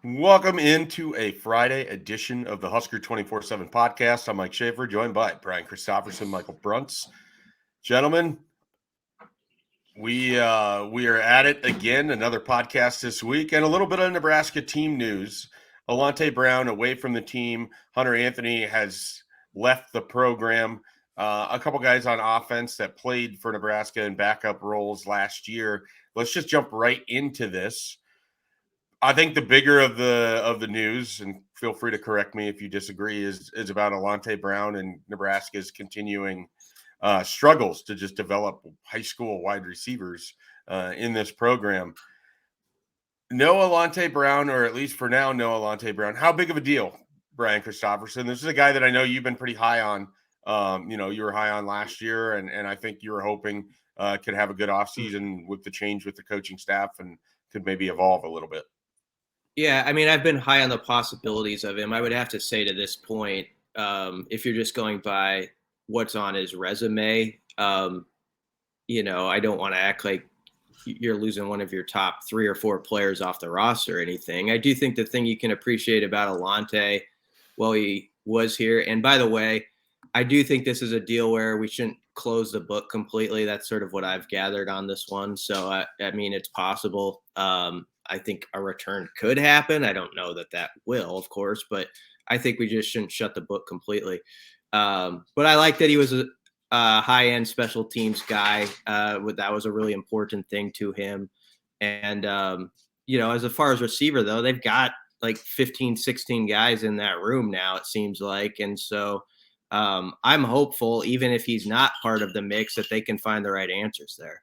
Welcome into a Friday edition of the Husker247 Podcast. I'm Mike Schaefer, joined by Brian Christopherson, Michael Bruntz. Gentlemen, we are at it again. Another podcast this week, and a little bit of Nebraska team news. Alante Brown away from the team. Hunter Anthony has left the program. A couple guys on offense that played for Nebraska in backup roles last year. Let's just jump right into this. I think the bigger of the news, and feel free to correct me if you disagree, is about Alante Brown and Nebraska's continuing struggles to just develop high school wide receivers in this program. No Alante Brown, or at least for now, no Alante Brown. How big of a deal, Brian Christopherson? This is a guy that I know you've been pretty high on. You were high on last year, and I think you were hoping could have a good offseason with the change with the coaching staff and could maybe evolve a little bit. Yeah, I mean, I've been high on the possibilities of him. I would have to say to this point, if you're just going by what's on his resume, I don't want to act like you're losing one of your top 3 or 4 players off the roster or anything. I do think the thing you can appreciate about Alante, while he was here, and by the way, I do think this is a deal where we shouldn't close the book completely. That's sort of what I've gathered on this one. So, I mean, it's possible. I think a return could happen. I don't know that will, of course, but I think we just shouldn't shut the book completely. But I like that he was a high-end special teams guy. That was a really important thing to him. And, as far as receiver, though, they've got like 15, 16 guys in that room now, it seems like. And so I'm hopeful, even if he's not part of the mix, that they can find the right answers there.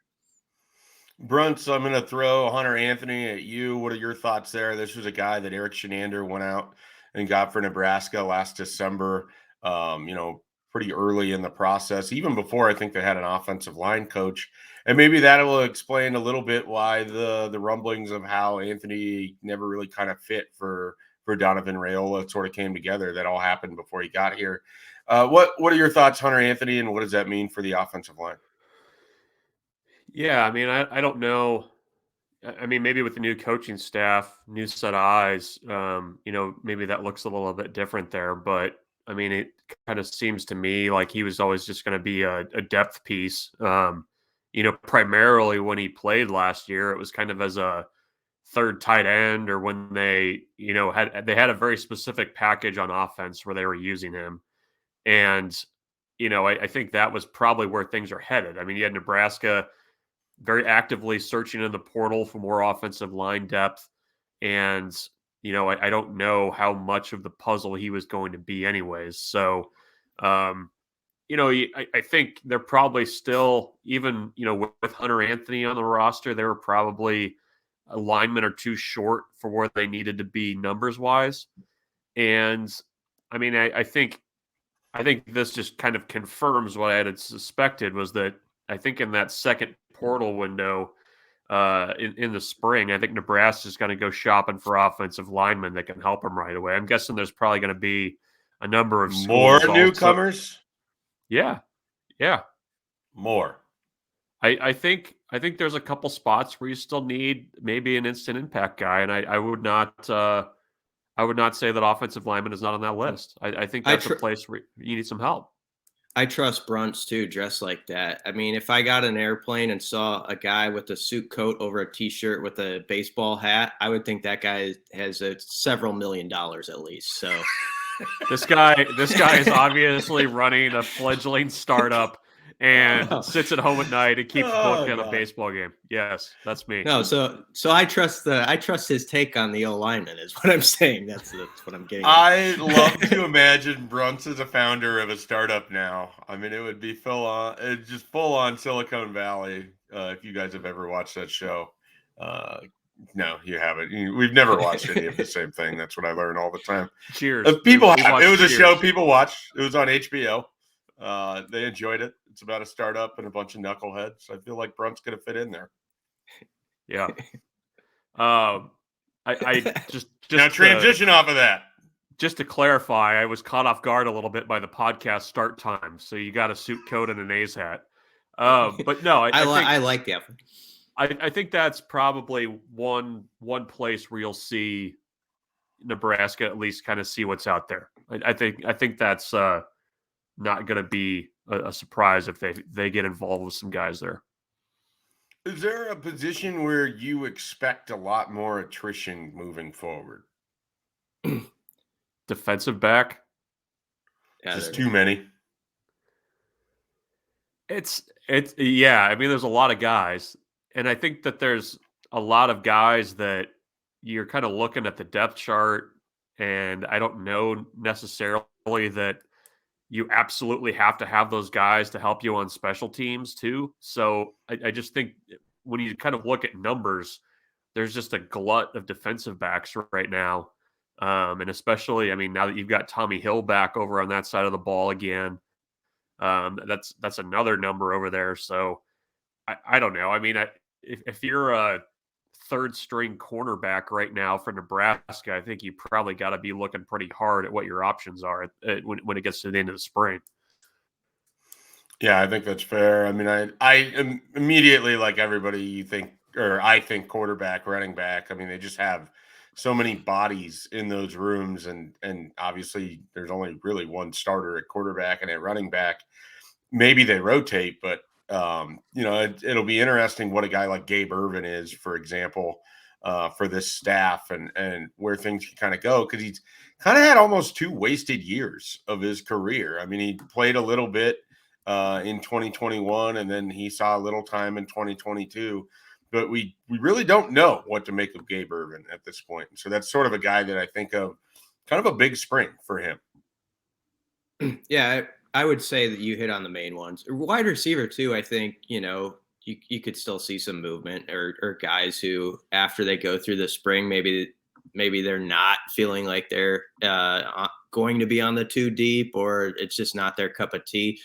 Bruntz, I'm going to throw Hunter Anthony at you. What are your thoughts there? This was a guy that Eric Shenander went out and got for Nebraska last December, pretty early in the process, even before I think they had an offensive line coach. And maybe that will explain a little bit why the rumblings of how Anthony never really kind of fit for Donovan Raiola sort of came together. That all happened before he got here. What are your thoughts, Hunter Anthony, and what does that mean for the offensive line? Yeah, I mean, I don't know. I mean, maybe with the new coaching staff, new set of eyes, maybe that looks a little bit different there. But I mean, it kind of seems to me like he was always just going to be a depth piece. Primarily when he played last year, it was kind of as a third tight end, or when they had a very specific package on offense where they were using him. And, I think that was probably where things are headed. I mean, you had Nebraska very actively searching in the portal for more offensive line depth. And, I don't know how much of the puzzle he was going to be anyways. So, I think they're probably still, even, with Hunter Anthony on the roster, they were probably a lineman or 2 short for where they needed to be numbers wise. And I mean, I think this just kind of confirms what I had suspected, was that I think in that second portal window in the spring, I think Nebraska's going to go shopping for offensive linemen that can help them right away. I'm guessing there's probably going to be a number of more newcomers. Yeah. More. I think there's a couple spots where you still need maybe an instant impact guy, and I would not say that offensive lineman is not on that list. I think that's a place where you need some help. I trust Bruntz too, dressed like that. I mean, if I got an airplane and saw a guy with a suit coat over a T-shirt with a baseball hat, I would think that guy has several $1 million at least. So this guy is obviously running a fledgling startup and sits at home at night and keeps booking on a baseball game. Yes, that's me. No, so I trust his take on the O-lineman is what I'm saying. That's what I'm getting at. I love to imagine Bruntz as a founder of a startup now. I mean, it would be full on Silicon Valley. If you guys have ever watched that show, no, you haven't. We've never watched any of the same thing. That's what I learn all the time. Cheers. People have. It was a show people watched. It was on HBO. They enjoyed it. It's about a startup and a bunch of knuckleheads. I feel like Brunt's going to fit in there. Yeah. I just now transition off of that. Just to clarify, I was caught off guard a little bit by the podcast start time. So you got a suit coat and an A's hat. But no, I like the effort. I think that's probably one place where you'll see Nebraska at least kind of see what's out there. I think that's not going to be a surprise if they get involved with some guys there. Is there a position where you expect a lot more attrition moving forward? Defensive back? Yeah, Just too many. It's yeah. I mean, there's a lot of guys, and I think that there's a lot of guys that you're kind of looking at the depth chart, and I don't know necessarily that you absolutely have to have those guys to help you on special teams too. So I just think when you kind of look at numbers, there's just a glut of defensive backs right now. And especially, I mean, now that you've got Tommy Hill back over on that side of the ball again, that's another number over there. So I don't know. I mean, if you're a third string cornerback right now for Nebraska, I think you probably got to be looking pretty hard at what your options are when it gets to the end of the spring. Yeah, I think that's fair. I mean, I am immediately, like everybody, I think quarterback, running back. I mean, they just have so many bodies in those rooms, and obviously there's only really one starter at quarterback and at running back. Maybe they rotate, but it'll be interesting what a guy like Gabe Ervin is, for example, for this staff and where things can kind of go, because he's kind of had almost 2 wasted years of his career. I mean, he played a little bit in 2021, and then he saw a little time in 2022. But we really don't know what to make of Gabe Ervin at this point. So that's sort of a guy that I think of kind of a big spring for him. Yeah, I would say that you hit on the main ones. Wide receiver too, I think, you could still see some movement or guys who, after they go through the spring, maybe they're not feeling like they're going to be on the 2 deep, or it's just not their cup of tea.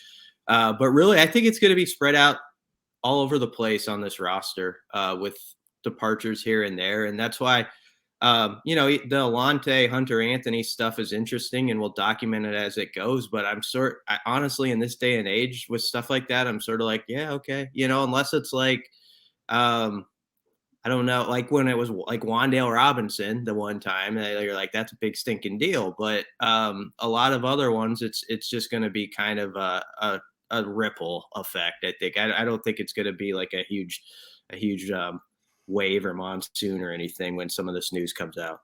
But really, I think it's going to be spread out all over the place on this roster with departures here and there. And that's why, the Alante Hunter Anthony stuff is interesting, and we'll document it as it goes. But honestly, in this day and age with stuff like that, I'm sort of like, yeah, okay. Unless it's like, I don't know, like when it was like Wan'Dale Robinson the one time, you're like, that's a big stinking deal. But a lot of other ones, it's just going to be kind of a ripple effect. I think I don't think it's going to be like a huge wave or monsoon or anything when some of this news comes out.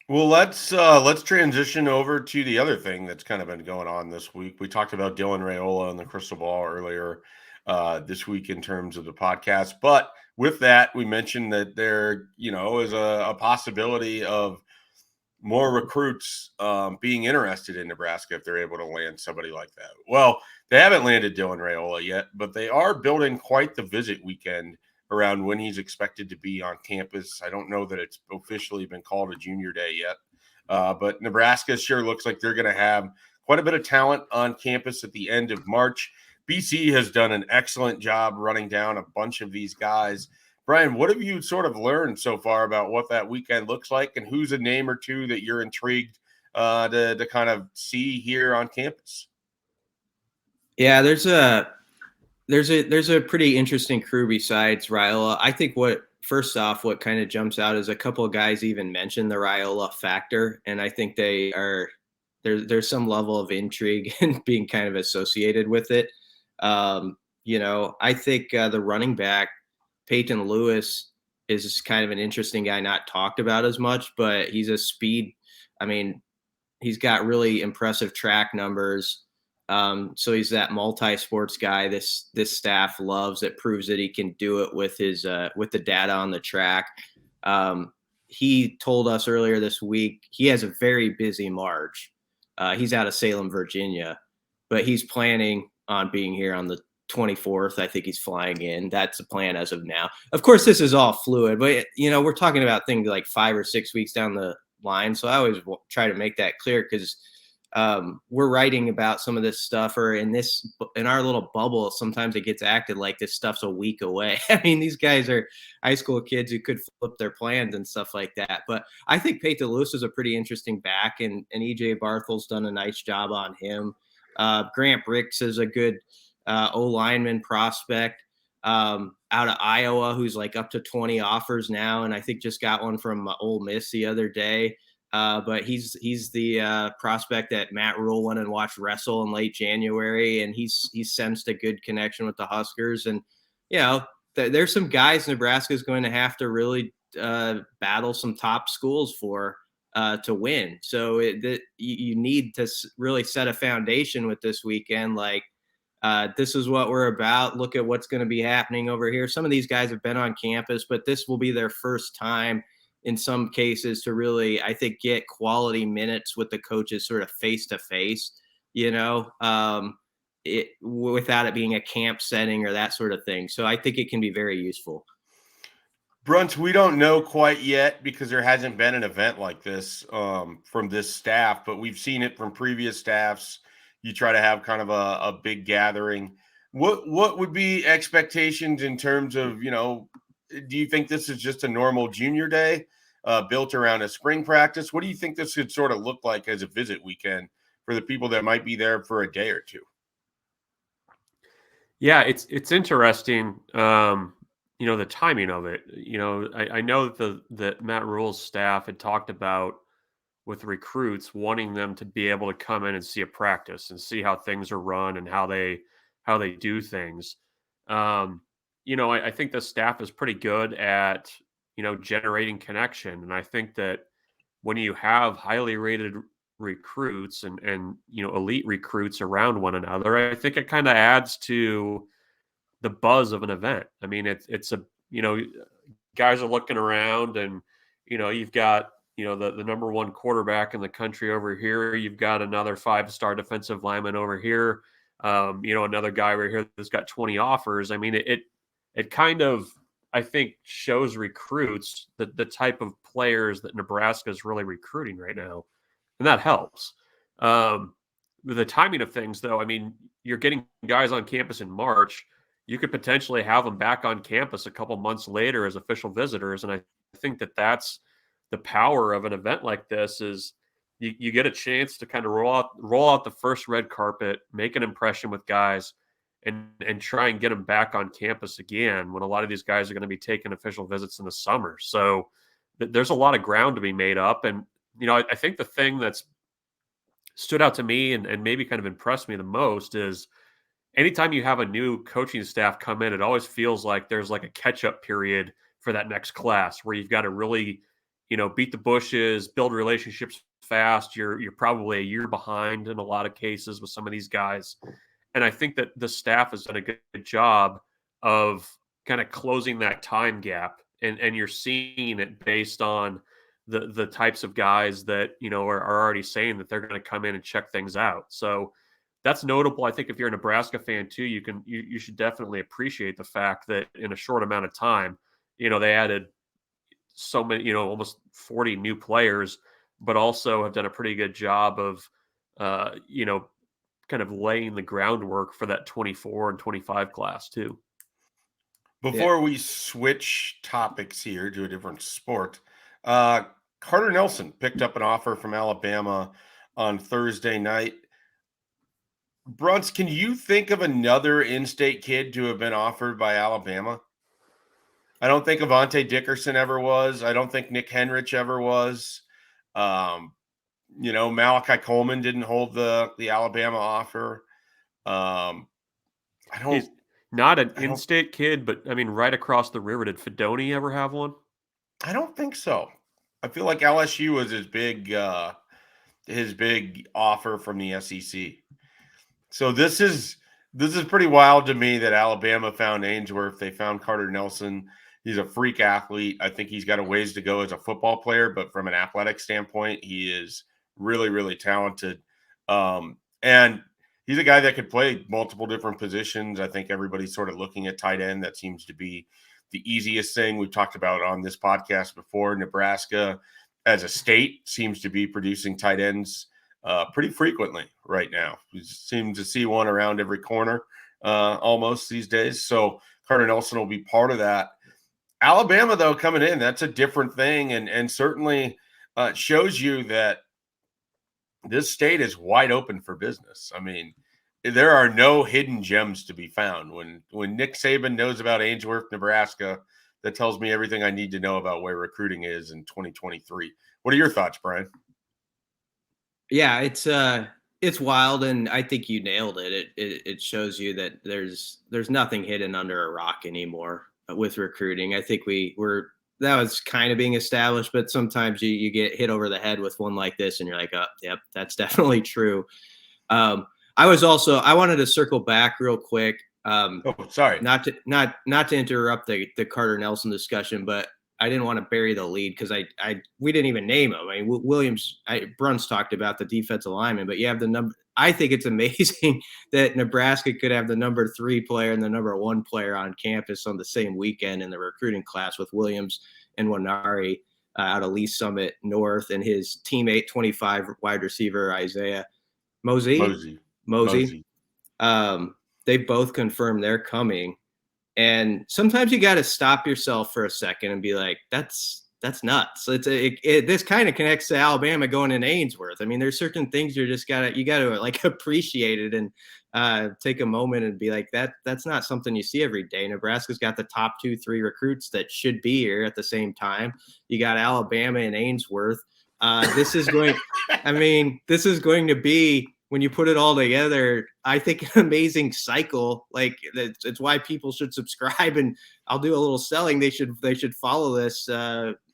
Well, let's transition over to the other thing that's kind of been going on this week. We talked about Dylan Raiola and the crystal ball earlier this week in terms of the podcast, but with that, we mentioned that there, is a possibility of more recruits being interested in Nebraska if they're able to land somebody like that. Well, they haven't landed Dylan Raiola yet, but they are building quite the visit weekend around when he's expected to be on campus. I don't know that it's officially been called a junior day yet, but Nebraska sure looks like they're going to have quite a bit of talent on campus at the end of March. BC has done an excellent job running down a bunch of these guys. Brian, what have you sort of learned so far about what that weekend looks like, and who's a name or two that you're intrigued to kind of see here on campus? Yeah, there's a pretty interesting crew besides Raiola. I think what kind of jumps out is a couple of guys even mentioned the Raiola factor, and I think there's some level of intrigue in being kind of associated with it. I think the running back Peyton Lewis is kind of an interesting guy, not talked about as much, but he's a speed. I mean, he's got really impressive track numbers. So he's that multi-sports guy this staff loves, that proves that he can do it with his with the data on the track. He told us earlier this week he has a very busy March. He's out of Salem, Virginia, but he's planning on being here on the 24th. I think he's flying in. That's the plan as of now. Of course, this is all fluid, but we're talking about things like 5 or 6 weeks down the line. So I always try to make that clear, because we're writing about some of this stuff, or in our little bubble, sometimes it gets acted like this stuff's a week away. I mean, these guys are high school kids who could flip their plans and stuff like that. But I think Peyton Lewis is a pretty interesting back, and EJ Barthel's done a nice job on him. Grant Bricks is a good O-lineman prospect out of Iowa, who's like up to 20 offers now, and I think just got one from Ole Miss the other day. But he's the prospect that Matt Rule went and watched wrestle in late January, and he's sensed a good connection with the Huskers. And there's some guys Nebraska is going to have to really battle some top schools for to win. So you need to really set a foundation with this weekend. Like this is what we're about. Look at what's going to be happening over here. Some of these guys have been on campus, but this will be their first time in some cases to really, I think, get quality minutes with the coaches sort of face to face, without it being a camp setting or that sort of thing. So I think it can be very useful. Bruntz, we don't know quite yet because there hasn't been an event like this from this staff, but we've seen it from previous staffs. You try to have kind of a big gathering. What would be expectations in terms of, do you think this is just a normal junior day built around a spring practice? What do you think this could sort of look like as a visit weekend for the people that might be there for a day or two? Yeah, it's interesting. The timing of it. I know that Matt Rule's staff had talked about with recruits wanting them to be able to come in and see a practice and see how things are run and how they do things. I think the staff is pretty good at, generating connection. And I think that when you have highly rated recruits and elite recruits around one another, I think it kind of adds to the buzz of an event. I mean, it's a, guys are looking around and, you've got, the number one quarterback in the country over here. You've got another 5-star defensive lineman over here. Another guy over here that's got 20 offers. I mean, it kind of, I think, shows recruits the type of players that Nebraska is really recruiting right now. And that helps. With the timing of things, though, I mean, you're getting guys on campus in March. You could potentially have them back on campus a couple months later as official visitors. And I think that that's the power of an event like this is you get a chance to kind of roll out the first red carpet, make an impression with guys, and try and get them back on campus again when a lot of these guys are going to be taking official visits in the summer. So there's a lot of ground to be made up. And, I think the thing that's stood out to me and maybe kind of impressed me the most is anytime you have a new coaching staff come in, it always feels like there's like a catch-up period for that next class where you've got to really, beat the bushes, build relationships fast. You're probably a year behind in a lot of cases with some of these guys. And I think that the staff has done a good job of kind of closing that time gap. And you're seeing it based on the types of guys that, are already saying that they're going to come in and check things out. So that's notable. I think if you're a Nebraska fan too, you should definitely appreciate the fact that in a short amount of time, they added so many, almost 40 new players, but also have done a pretty good job of, kind of laying the groundwork for that 24 and 25 class too. Before we switch topics here to a different sport, Carter Nelson picked up an offer from Alabama on Thursday night. Bruntz, can you think of another in-state kid to have been offered by Alabama? I don't think Alante Dickerson ever was. I don't think Nick Henrich ever was. Malachi Coleman didn't hold the Alabama offer. He's not an in-state kid, but I mean, right across the river. Did Fedoni ever have one? I don't think so. I feel like LSU was his big offer from the SEC. So this is pretty wild to me that Alabama found Ainsworth. They found Carter Nelson. He's a freak athlete. I think he's got a ways to go as a football player, but from an athletic standpoint, he is really, really talented. And he's a guy that could play multiple different positions. I think everybody's sort of looking at tight end. That seems to be the easiest thing we've talked about on this podcast before. Nebraska as a state seems to be producing tight ends pretty frequently right now. We seem to see one around every corner almost these days. So Carter Nelson will be part of that. Alabama, though, coming in, that's a different thing, and certainly shows you that this state is wide open for business. I mean, there are no hidden gems to be found. When Nick Saban knows about Ainsworth, Nebraska, that tells me everything I need to know about where recruiting is in 2023. What are your thoughts, Brian? Yeah, it's wild, and I think you nailed it. It shows you that there's nothing hidden under a rock anymore with recruiting. I think that was kind of being established, but sometimes you get hit over the head with one like this, and you're like, oh, yep, that's definitely true. I wanted to circle back real quick. Sorry, not to interrupt the Carter Nelson discussion, but I didn't want to bury the lead because we didn't even name him. I mean, Bruntz talked about the defensive lineman, but you have the number. I think it's amazing that Nebraska could have the number 3 player and the number 1 player on campus on the same weekend in the recruiting class with Williams and Wanari out of Lee Summit North, and his teammate 25 wide receiver Isaiah Mosey. They both confirmed they're coming. And sometimes you got to stop yourself for a second and be like, that's nuts. This kind of connects to Alabama going in Ainsworth. I mean, there's certain things you got to like appreciate it and take a moment and be like, that's not something you see every day. Nebraska's got the top 2-3 recruits that should be here at the same time. You got Alabama and Ainsworth. This is going to be, when you put it all together, I think an amazing cycle. Like it's why people should subscribe, and I'll do a little selling. They should follow this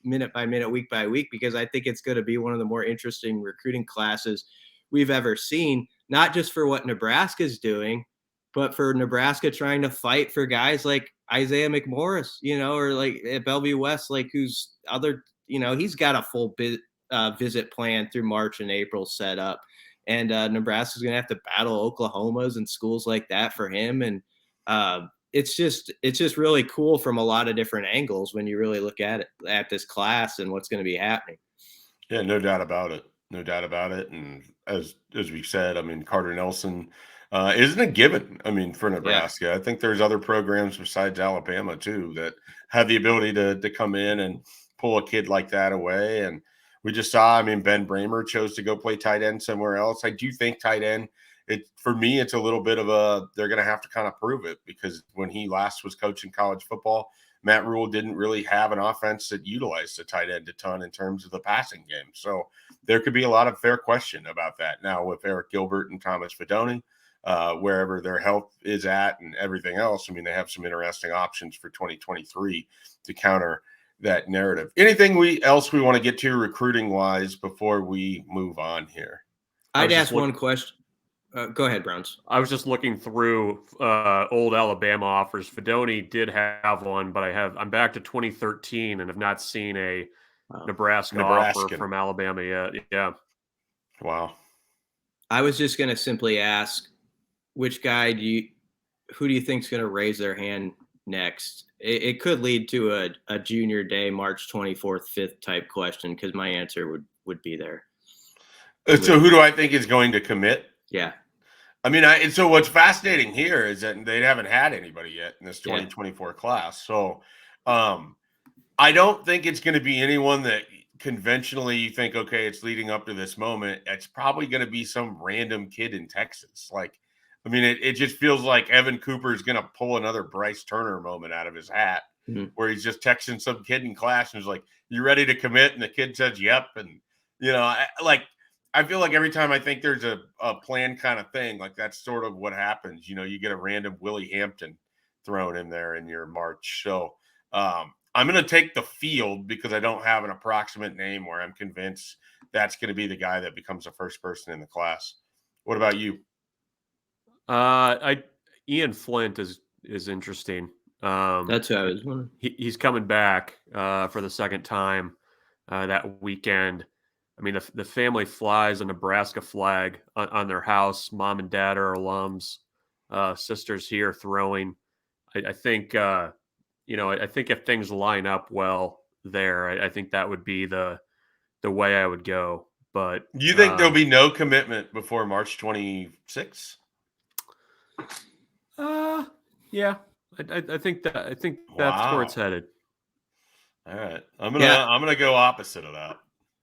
minute by minute, week by week, because I think it's going to be one of the more interesting recruiting classes we've ever seen. Not just for what Nebraska's doing, but for Nebraska trying to fight for guys like Isaiah McMorris, or like at Bellevue West, like who's other, he's got a full visit plan through March and April set up. And Nebraska's going to have to battle Oklahomas and schools like that for him. And it's just really cool from a lot of different angles when you really look at this class and what's going to be happening. Yeah, no doubt about it. And as we said, I mean, Carter Nelson isn't a given. I mean, for Nebraska, I think there's other programs besides Alabama too that have the ability to come in and pull a kid like that away. And we just saw, Ben Bramer chose to go play tight end somewhere else. I do think tight end, for me, it's a little bit of they're going to have to kind of prove it, because when he last was coaching college football, Matt Rule didn't really have an offense that utilized the tight end a ton in terms of the passing game. So there could be a lot of fair question about that. Now with Eric Gilbert and Thomas Fidone, wherever their health is at and everything else, they have some interesting options for 2023 to counter that narrative. Anything else we want to get to recruiting wise before we move on here? I'd ask one question. Go ahead, Browns. I was just looking through old Alabama offers. Fidone did have one, but I'm back to 2013 and have not seen a Nebraska offer from Alabama yet. Yeah. Wow. I was just going to simply ask, which guy who do you think is going to raise their hand next? It could lead to a junior day, March 24th, 5th type question, because my answer would be there. So who do I think is going to commit? Yeah. So what's fascinating here is that they haven't had anybody yet in this 2024 class. So I don't think it's going to be anyone that conventionally you think, okay, it's leading up to this moment. It's probably going to be some random kid in Texas. It just feels like Evan Cooper is going to pull another Bryce Turner moment out of his hat, where he's just texting some kid in class and is like, "You ready to commit?" And the kid says, "Yep." And I feel like every time I think there's a planned kind of thing, like that's sort of what happens. You get a random Willie Hampton thrown in there in your March. So I'm going to take the field because I don't have an approximate name where I'm convinced that's going to be the guy that becomes the first person in the class. What about you? Ian Flint is interesting. That's who I was wondering. He's coming back for the second time that weekend. The family flies a Nebraska flag on their house. Mom and dad are alums. Sisters here throwing. I think I think if things line up well there, I think that would be the way I would go. But you think there'll be no commitment before March 26th? Yeah, I think that's where it's headed. All right, I'm gonna go opposite of that.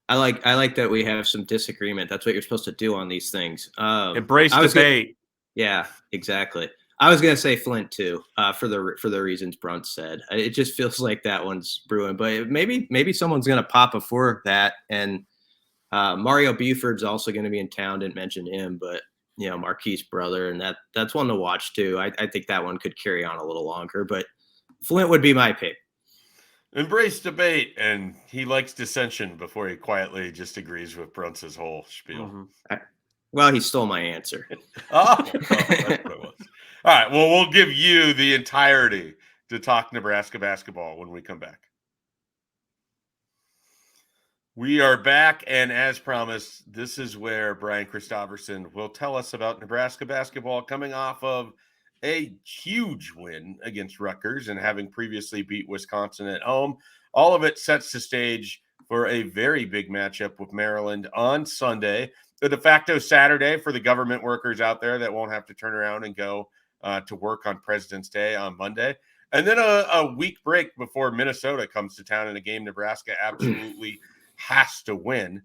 I like that we have some disagreement. That's what you're supposed to do on these things. Embrace debate. Yeah, exactly. I was gonna say Flint too, for the reasons Bruntz said. It just feels like that one's brewing, but maybe someone's gonna pop before that. And Mario Buford's also gonna be in town. Didn't mention him, but Marquise brother, and that's one to watch too. I think that one could carry on a little longer, but Flint would be my pick. Embrace debate, and he likes dissension before he quietly just agrees with Bruntz's whole spiel. Mm-hmm. Well, he stole my answer. That's what it was. All right. Well, we'll give you the entirety to talk Nebraska basketball when we come back. We are back, and as promised, this is where Brian Christopherson will tell us about Nebraska basketball coming off of a huge win against Rutgers and having previously beat Wisconsin at home. All of it sets the stage for a very big matchup with Maryland on Sunday, the de facto Saturday for the government workers out there that won't have to turn around and go to work on President's Day on Monday. And then a week break before Minnesota comes to town in a game Nebraska absolutely has to win.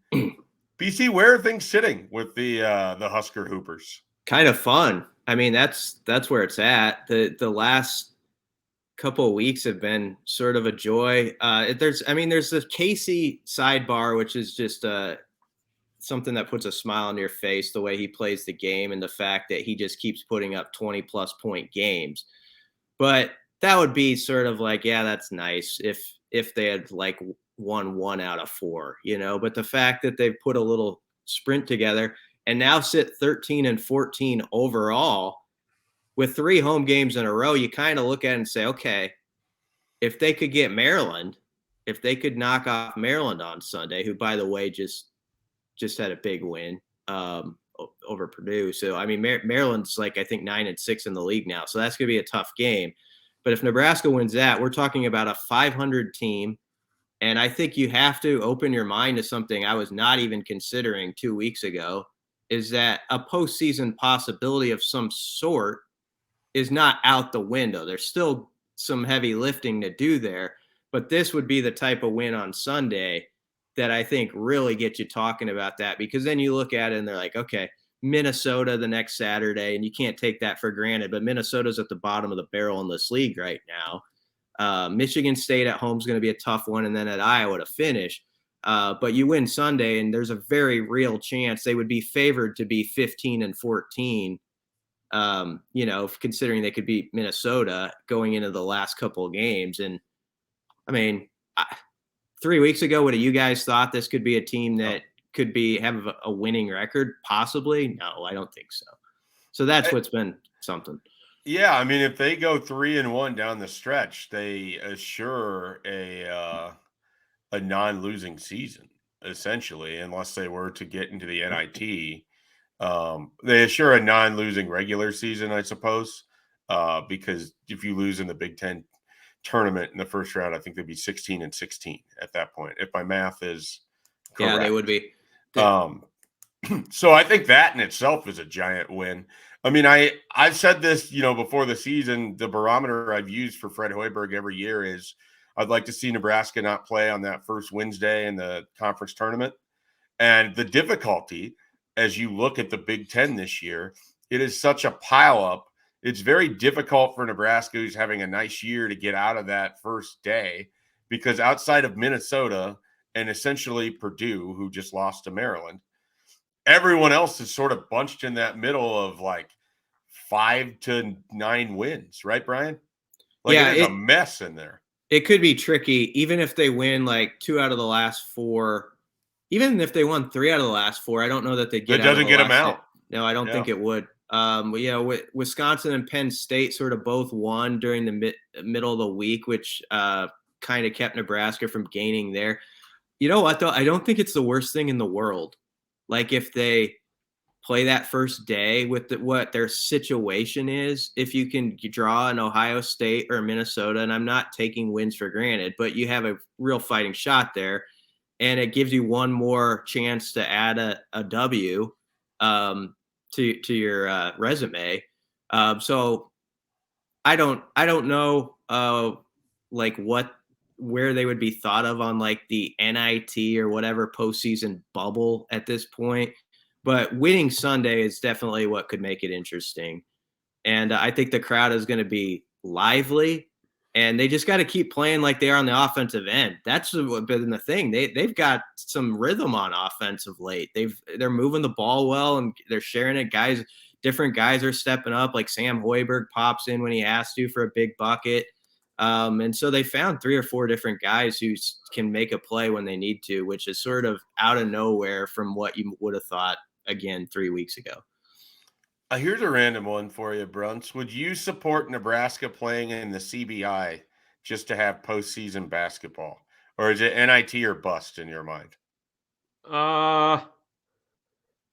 BC, where are things sitting with the Husker Hoopers? Kind of fun. I mean, that's where it's at. The last couple of weeks have been sort of a joy. There's the Casey sidebar, which is just something that puts a smile on your face, the way he plays the game and the fact that he just keeps putting up 20+ point games. But that would be sort of like, yeah, that's nice if they had like won 1 out of 4, but the fact that they've put a little sprint together and now sit 13-14 overall with 3 home games in a row, you kind of look at it and say, okay, if they could get Maryland, if they could knock off Maryland on Sunday, who, by the way, just had a big win over Purdue. So, I mean, Maryland's like, I think 9-6 in the league now. So that's going to be a tough game. But if Nebraska wins that, we're talking about a 500 team. And I think you have to open your mind to something I was not even considering 2 weeks ago, is that a postseason possibility of some sort is not out the window. There's still some heavy lifting to do there. But this would be the type of win on Sunday that I think really get you talking about that, because then you look at it and they're like, okay, Minnesota the next Saturday, and you can't take that for granted, but Minnesota's at the bottom of the barrel in this league right now. Michigan State at home is going to be a tough one, and then at Iowa to finish. But you win Sunday, and there's a very real chance they would be favored to be 15-14, considering they could beat Minnesota going into the last couple of games. And, I mean, 3 weeks ago, would you guys thought this could be a team that could have a winning record? Possibly. No, I don't think so. So that's what's been something. Yeah, I mean, if they go 3-1 down the stretch, they assure a non-losing season, essentially, unless they were to get into the NIT. They assure a non-losing regular season, I suppose, because if you lose in the Big Ten tournament in the first round, I think they'd be 16-16 at that point, if my math is correct. Yeah, they would be. So I think that in itself is a giant win. I mean, I've said this, before the season, the barometer I've used for Fred Hoiberg every year is I'd like to see Nebraska not play on that first Wednesday in the conference tournament. And the difficulty, as you look at the Big Ten this year, it is such a pileup. It's very difficult for Nebraska, who's having a nice year, to get out of that first day, because outside of Minnesota and essentially Purdue, who just lost to Maryland, everyone else is sort of bunched in that middle of like 5 to 9 wins, right, Brian? It's a mess in there. It could be tricky, even if they win like 2 out of the last 4. Even if they won 3 out of the last 4, I don't know that they get. It doesn't get them out. No, I don't think it would. Wisconsin and Penn State sort of both won during the middle of the week, which kind of kept Nebraska from gaining there. You know what, though? I don't think it's the worst thing in the world. Like, if they play that first day with what their situation is, if you can draw an Ohio State or Minnesota, and I'm not taking wins for granted, but you have a real fighting shot there, and it gives you one more chance to add a W to your resume. So I don't know where they would be thought of on like the NIT or whatever postseason bubble at this point, but winning Sunday is definitely what could make it interesting. And I think the crowd is going to be lively, and they just got to keep playing like they are on the offensive end. That's been the thing. They've got some rhythm on offense of late. They're moving the ball well, and they're sharing it. Different guys are stepping up, like Sam Hoiberg pops in when he has to for a big bucket. And so they found 3 or 4 different guys who can make a play when they need to, which is sort of out of nowhere from what you would have thought, again, 3 weeks ago. Here's a random one for you, Bruntz. Would you support Nebraska playing in the CBI just to have postseason basketball? Or is it NIT or bust in your mind? I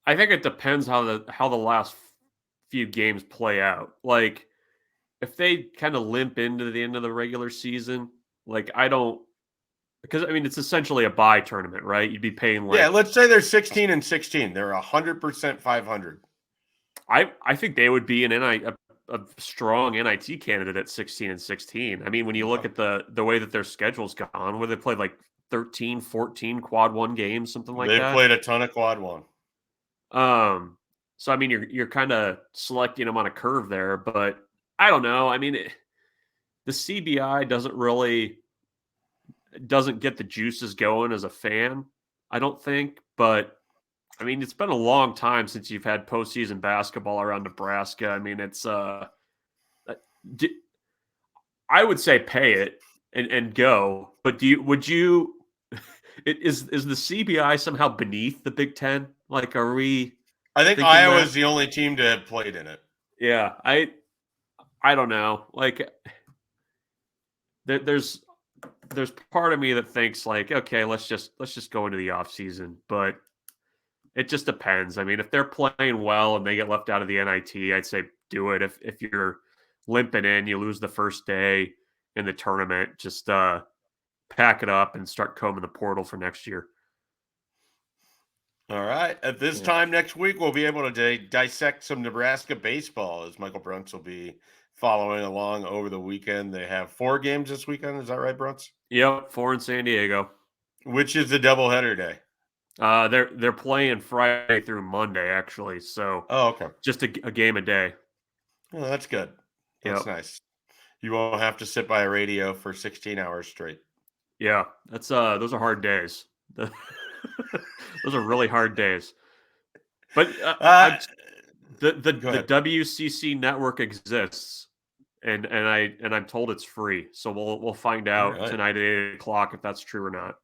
think it depends how the last few games play out. Like, if they kind of limp into the end of the regular season, like, because I mean, it's essentially a bye tournament, right? You'd be paying like, yeah, let's say they're 16-16. They're 100% 500. I think they would be a strong NIT candidate at 16-16. I mean, when you look at the way that their schedule's gone, where they played like 13, 14 quad 1 games, something like that. They played a ton of quad 1. So I mean, you're kind of selecting them on a curve there, but I don't know. I mean, the CBI doesn't get the juices going as a fan, I don't think, but I mean, it's been a long time since you've had postseason basketball around Nebraska. I mean, it's I would say pay it and go, but would you is the CBI somehow beneath the Big Ten? Like, are we? I think Iowa's the only team to have played in it. Yeah, I don't know. Like, there's part of me that thinks like, okay, let's just go into the off season, but it just depends. I mean, if they're playing well and they get left out of the NIT, I'd say do it. If you're limping in, you lose the first day in the tournament, just pack it up and start combing the portal for next year. All right. At this time next week, we'll be able to dissect some Nebraska baseball, as Michael Bruntz will be following along over the weekend. They have 4 games this weekend. Is that right, Bruntz? Yep, 4 in San Diego. Which is the doubleheader day? They're playing Friday through Monday, actually. So, okay, just a game a day. Oh, that's good. That's nice. You won't have to sit by a radio for 16 hours straight. Yeah, that's those are hard days. Those are really hard days. But the WCC network exists, and I'm told it's free. So we'll find out tonight at 8:00 if that's true or not.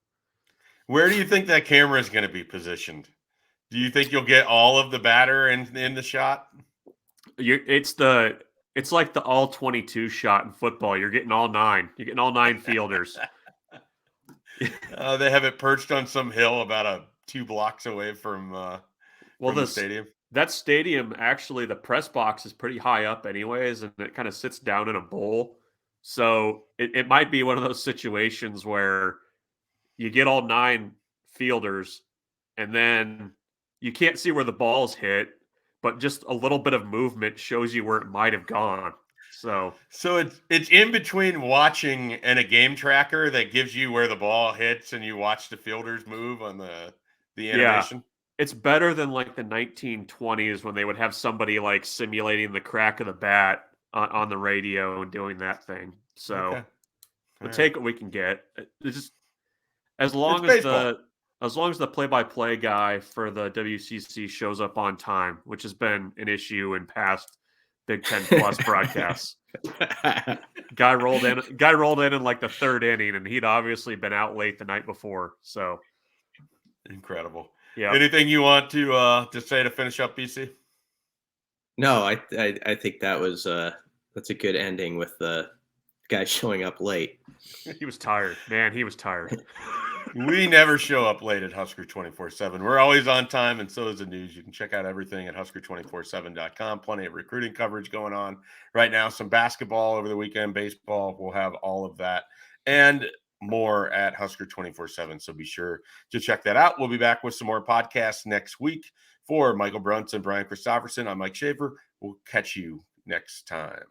Where do you think that camera is going to be positioned? Do you think you'll get all of the batter in the shot? It's like the all 22 shot in football. You're getting all 9. You're getting all 9 fielders. They have it perched on some hill about 2 blocks away from the stadium. That stadium, actually, the press box is pretty high up anyways, and it kind of sits down in a bowl. So it might be one of those situations where you get all 9 fielders, and then you can't see where the ball's hit, but just a little bit of movement shows you where it might have gone. So it's in between watching and a game tracker that gives you where the ball hits, and you watch the fielders move on the animation. Yeah. It's better than like the 1920s when they would have somebody like simulating the crack of the bat on the radio and doing that thing. So we'll take what we can get. It's just as long as the play-by-play guy for the WCC shows up on time, which has been an issue in past Big Ten Plus broadcasts. Guy rolled in like the 3rd inning, and he'd obviously been out late the night before. So incredible. Yeah. Anything you want to say to finish up, BC? No, I think that's a good ending with the guy showing up late. He was tired, man. He was tired. We never show up late at Husker247. We're always on time, and so is the news. You can check out everything at Husker247.com. Plenty of recruiting coverage going on right now. Some basketball over the weekend, baseball. We'll have all of that and more at Husker247. So be sure to check that out. We'll be back with some more podcasts next week. For Michael Bruntz and Brian Christopherson, I'm Mike Schaefer. We'll catch you next time.